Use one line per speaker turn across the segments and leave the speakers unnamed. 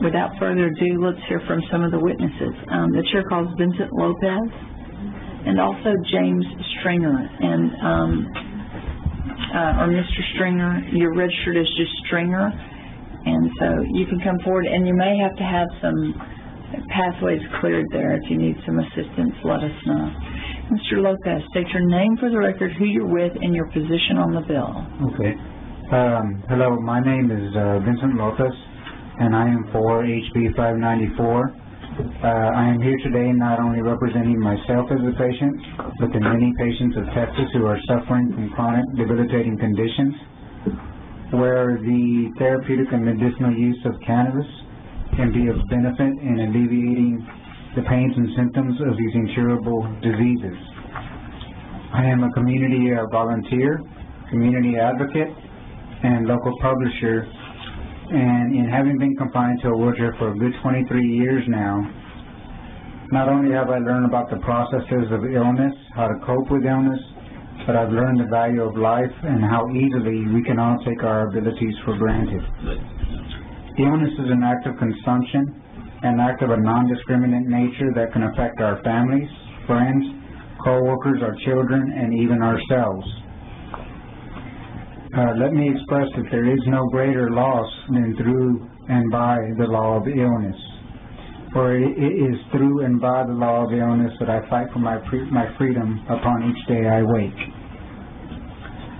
Without further ado, let's hear from some of the witnesses. The chair calls Vincent Lopez and also James Stringer. And or Mr. Stringer, you're registered as just Stringer, and so you can come forward, and you may have to have some pathways cleared there. If you need some assistance, let us know. Mr. Lopez, state your name for the record, who you're with, and your position on the bill.
Okay. Hello, my name is Vincent Lopez, and I am for HB 594. I am here today not only representing myself as a patient, but the many patients of Texas who are suffering from chronic debilitating conditions, where the therapeutic and medicinal use of cannabis can be of benefit in alleviating the pains and symptoms of these incurable diseases. I am a community volunteer, community advocate, and local publisher, and in having been confined to a wheelchair for a good 23 years now, not only have I learned about the processes of illness, how to cope with illness, but I've learned the value of life and how easily we can all take our abilities for granted. Illness is an act of consumption, an act of a non-discriminate nature that can affect our families, friends, co-workers, our children, and even ourselves. Let me express that there is no greater loss than through and by the law of illness. For it is through and by the law of illness that I fight for my freedom upon each day I wake.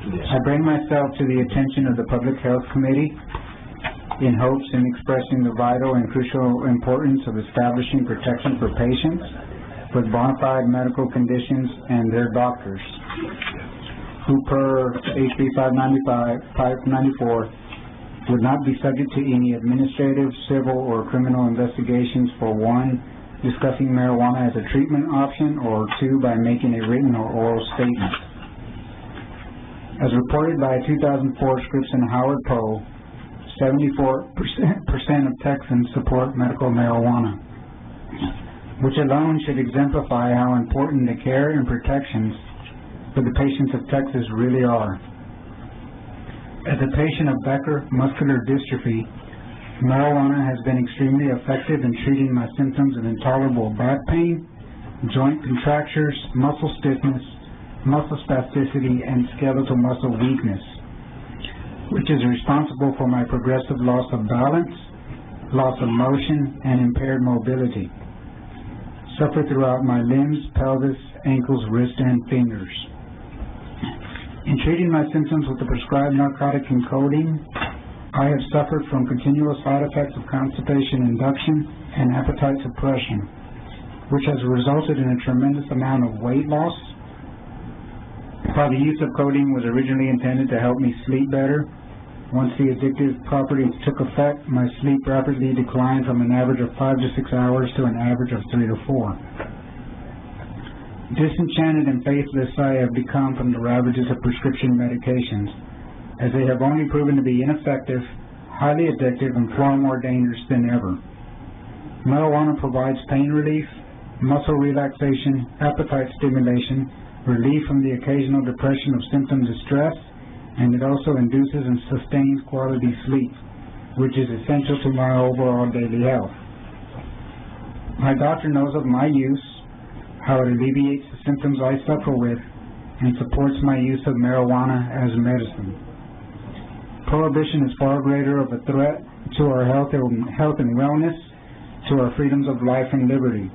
I bring myself to the attention of the Public Health Committee in hopes in expressing the vital and crucial importance of establishing protection for patients with bona fide medical conditions and their doctors, who per HB 594 would not be subject to any administrative, civil, or criminal investigations for 1, discussing marijuana as a treatment option, or 2, by making a written or oral statement. As reported by a 2004 Scripps and Howard poll, 74% of Texans support medical marijuana, which alone should exemplify how important the care and protections for the patients of Texas really are. As a patient of Becker muscular dystrophy, marijuana has been extremely effective in treating my symptoms of intolerable back pain, joint contractures, muscle stiffness, muscle spasticity, and skeletal muscle weakness, which is responsible for my progressive loss of balance, loss of motion, and impaired mobility. Suffer throughout my limbs, pelvis, ankles, wrists, and fingers. In treating my symptoms with the prescribed narcotic encoding, I have suffered from continual side effects of constipation induction and appetite suppression, which has resulted in a tremendous amount of weight loss. While the use of codeine was originally intended to help me sleep better, once the addictive properties took effect, my sleep rapidly declined from an average of 5 to 6 hours to an average of 3 to 4. Disenchanted and faithless I have become from the ravages of prescription medications, as they have only proven to be ineffective, highly addictive, and far more dangerous than ever. Marijuana provides pain relief, muscle relaxation, appetite stimulation, relief from the occasional depression of symptom distress, and it also induces and sustains quality sleep, which is essential to my overall daily health. My doctor knows of my use, how it alleviates the symptoms I suffer with, and supports my use of marijuana as medicine. Prohibition is far greater of a threat to our health and wellness, to our freedoms of life and liberty.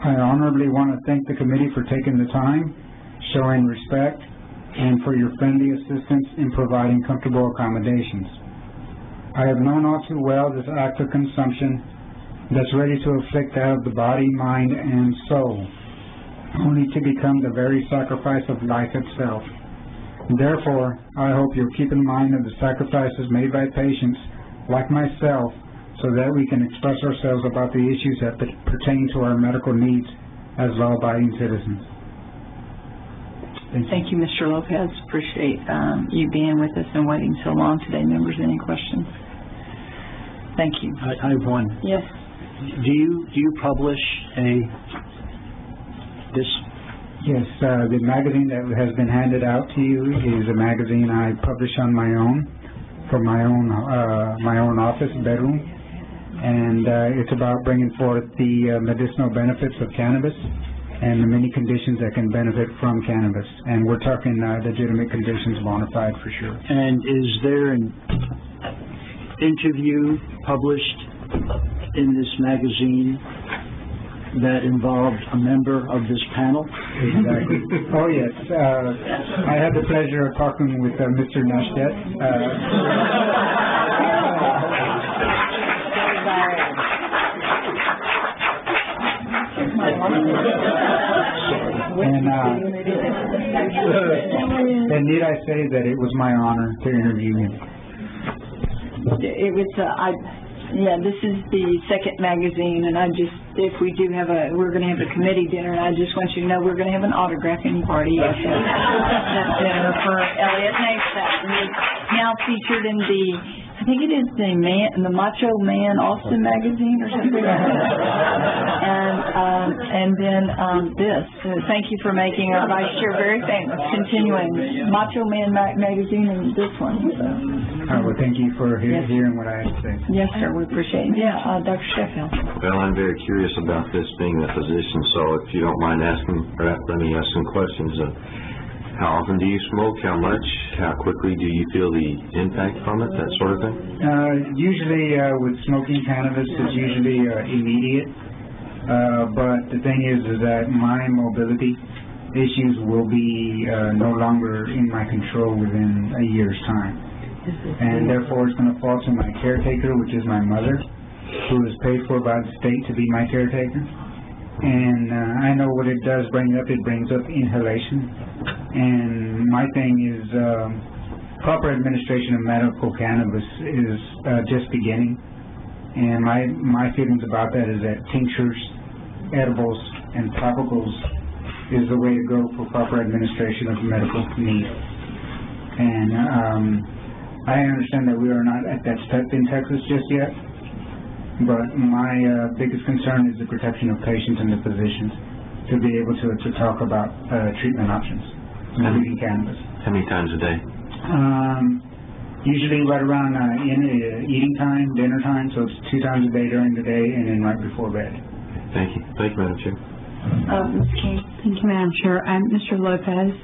I honorably want to thank the committee for taking the time, showing respect, and for your friendly assistance in providing comfortable accommodations. I have known all too well this act of consumption that's ready to afflict out of the body, mind, and soul, only to become the very sacrifice of life itself. Therefore, I hope you'll keep in mind of the sacrifices made by patients like myself, so that we can express ourselves about the issues that pertain to our medical needs as law-abiding citizens.
Thank you, Mr. Lopez. Appreciate you being with us and waiting so long today. Members, any questions? Thank you.
I have one.
Yes.
Do you publish this?
Yes, the magazine that has been handed out to you is a magazine I publish on my own. from my own office bedroom, and it's about bringing forth the medicinal benefits of cannabis and the many conditions that can benefit from cannabis. And we're talking legitimate conditions, bona fide for sure.
And is there an interview published in this magazine that involved a member of this panel?
Exactly. Oh, yes. I had the pleasure of talking with Mr. Naishtat. And need I say that it was my honor to interview him.
It was, this is the second magazine, and if we do have we're going to have a committee dinner, and I just want you to know we're going to have an autographing party at that dinner for Elliot Naishtat. And he's now featured in I think it is the Macho Man Austin magazine or something like that. And then this. Thank you for making our vice chair very famous. Continuing Macho Man magazine and this one. So.
Well, thank you for hearing what I had to say.
Yes, sir. We appreciate it. Yeah, Dr. Sheffield.
Well, I'm very curious about this being a physician, so if you don't mind let me ask some questions. How often do you smoke? How much? How quickly do you feel the impact from it? That sort of thing?
Usually with smoking cannabis, it's usually immediate. But the thing is that my mobility issues will be no longer in my control within a year's time. And therefore it's going to fall to my caretaker, which is my mother, who is paid for by the state to be my caretaker. And I know what it does bring up. It brings up inhalation. And my thing is proper administration of medical cannabis is just beginning. And my feelings about that is that tinctures, edibles, and topicals is the way to go for proper administration of medical need. And I understand that we are not at that step in Texas just yet. But my biggest concern is the protection of patients and the physicians to be able to talk about treatment options, including cannabis.
How many times a day?
Usually right around eating time, dinner time, so it's 2 times a day during the day and then right before bed.
Thank you. Thank you, Madam Chair.
Ms. King.
Thank you, Madam Chair. Mr. Lopez,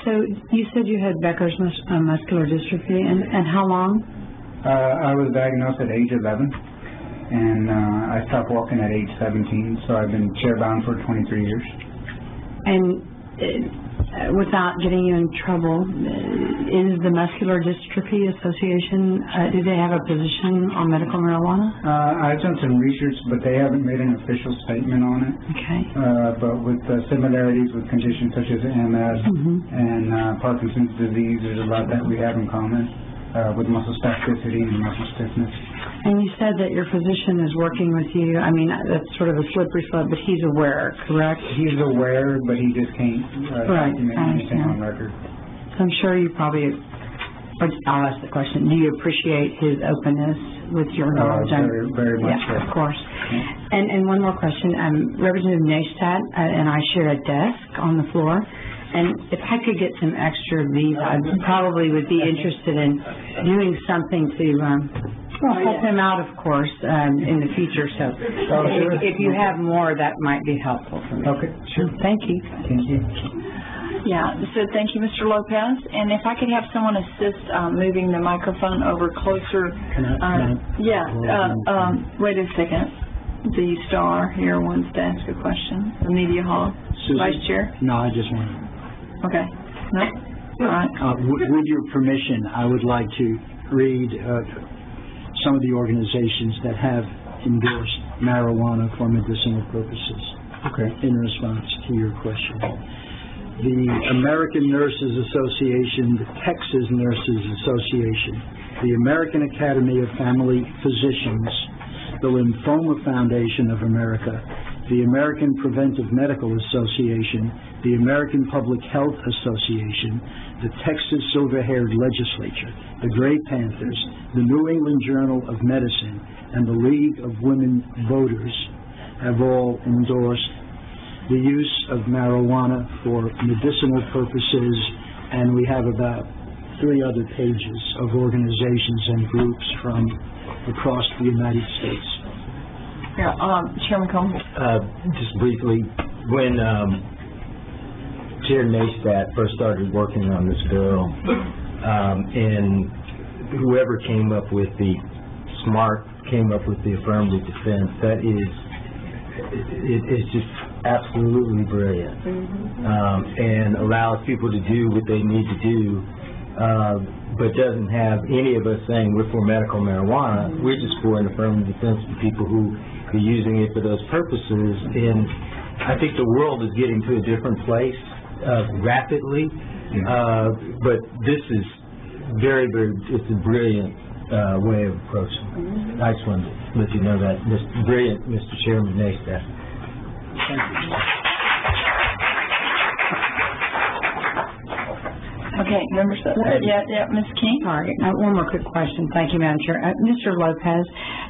so you said you had Becker's muscular dystrophy, and how long?
I was diagnosed at age 11. And I stopped walking at age 17, so I've been chair-bound for 23 years.
And without getting you in trouble, is the Muscular Dystrophy Association, do they have a position on medical marijuana?
I've done some research, but they haven't made an official statement on it.
Okay.
But with similarities with conditions such as MS and Parkinson's disease, there's a lot that we have in common with muscle spasticity and muscle stiffness.
And you said that your physician is working with you. I mean, that's sort of a slippery slope, but he's aware, correct?
He's aware, but he just can't document anything on record.
So I'm sure you probably, I'll ask the question, do you appreciate his openness with your knowledge?
Very much so.
Yeah, of course. Yeah. And one more question. Representative Naishtat and I share a desk on the floor. And if I could get some extra of these, I probably would be interested in doing something to help him out, of course, in the future. So if you have more, that might be helpful for me.
Okay, sure.
Thank you.
Thank you.
Yeah, so thank you, Mr. Lopez. And if I could have someone assist moving the microphone over closer. Wait a second. The star here wants to ask a question. The media hall.
Susan?
Vice Chair?
No, I just want to.
Okay. No? All right.
With your permission, I would like to read some of the organizations that have endorsed marijuana for medicinal purposes.
Okay.
In response to your question. The American Nurses Association, the Texas Nurses Association, the American Academy of Family Physicians, the Lymphoma Foundation of America, the American Preventive Medical Association, the American Public Health Association, the Texas Silver-Haired Legislature, the Gray Panthers, the New England Journal of Medicine, and the League of Women Voters have all endorsed the use of marijuana for medicinal purposes, and we have about 3 other pages of organizations and groups from across the United States.
Yeah, Chairman Combs?
Just briefly, when Chair Naishtat first started working on this bill, and whoever came up with the affirmative defense, that is, it's just absolutely brilliant, and allows people to do what they need to do, but doesn't have any of us saying we're for medical marijuana. We're just for an affirmative defense for people who are using it for those purposes. And I think the world is getting to a different place rapidly, but this is it's a brilliant way of approaching. I just wanted to let you know that. Brilliant, Mr. Chairman Naishtat.
Thank you.
Okay, Member Sutherland? Yeah, Ms. King?
Sorry, one more quick question. Thank you, Madam Chair. Mr. Lopez,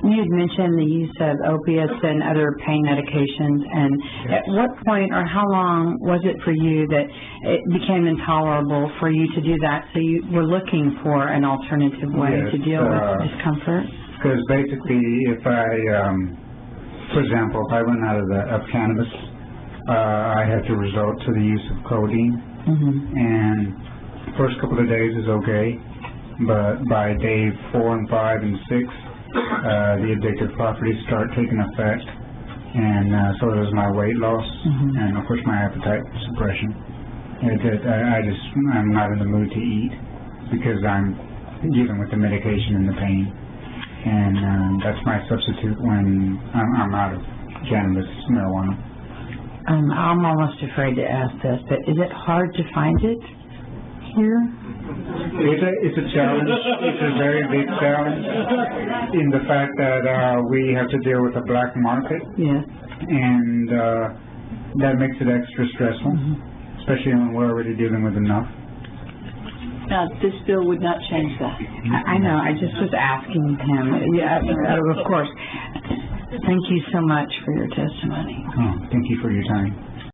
you had mentioned the use of opiates and other pain medications, and at what point or how long was it for you that it became intolerable for you to do that, so you were looking for an alternative way to deal with discomfort?
Because basically, if I, for example, if I run out of cannabis, I have to resort to the use of codeine, and first couple of days is okay, but by day 4 and 5 and 6, the addictive properties start taking effect, and so does my weight loss, and of course my appetite suppression. I'm not in the mood to eat because I'm dealing with the medication and the pain, and that's my substitute when I'm out of cannabis, marijuana.
I'm almost afraid to ask this, but is it hard to find it here?
It's a challenge. It's a very big challenge in the fact that we have to deal with a black market.
Yes.
And that makes it extra stressful, especially when we're already dealing with enough.
This bill would not change that.
I know. I just was asking him. Yeah, of course. Thank you so much for your testimony.
Oh, thank you for your time.